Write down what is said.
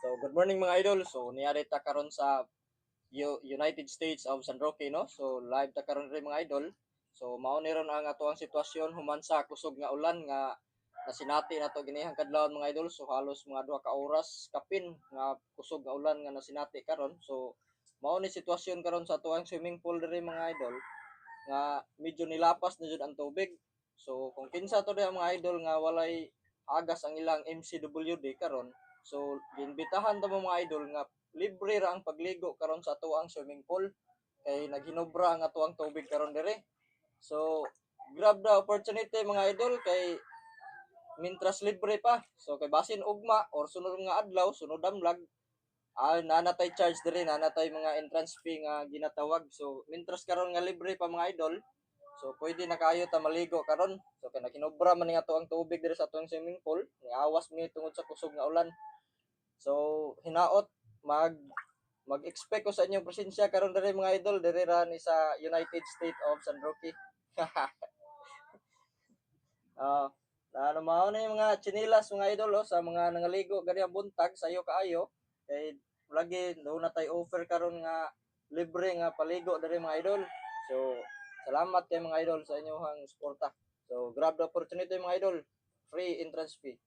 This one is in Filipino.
So good morning mga idol. So niyari ta karon sa United States of San Roque, no? So live ta karon rin mga idol. So mao ni ron ang atuang sitwasyon human sa kusog nga ulan nga nasinati nato ginihang kadlawon mga idol. So halos mga 2 ka oras kapin nga kusog nga ulan nga nasinati karon. So mao ni sitwasyon karon sa atuang swimming pool diri mga idol nga medyo nilapas na jud ang tubig. So kung kinsa to diha mga idol nga walay agas ang ilang MCWD karon, so giimbitahan ta mga idol nga libre ra ang pagligo karon sa atuang swimming pool kay naghinobra ang atuang tubig karon dire. So grab the opportunity mga idol kay mintras libre pa. So kay basin ugma or sunod nga adlaw, sunod damlag, nanatay charge dire, nanatay mga entrance fee nga ginatawag. So mintras karon nga libre pa mga idol. So pwede na kayo ta maligo karon. So kay nakinobra man nga to ang tubig dire sa atong swimming pool, niawas mi tungod sa kusog nga ulan. So hinaot mag-expect ko sa inyong presensya karon dire mga idol dire ra ni sa United States of San Roque. Ah, ano mao na yung mga chinilas mga idol sa mga nangaligo gani ang buntag sayo kaayo kay lagi do na tay offer karon nga libre nga paligo diri mga idol. So salamat kay mga idol sa inyong suporta. So grab the opportunity mga idol. Free entrance fee.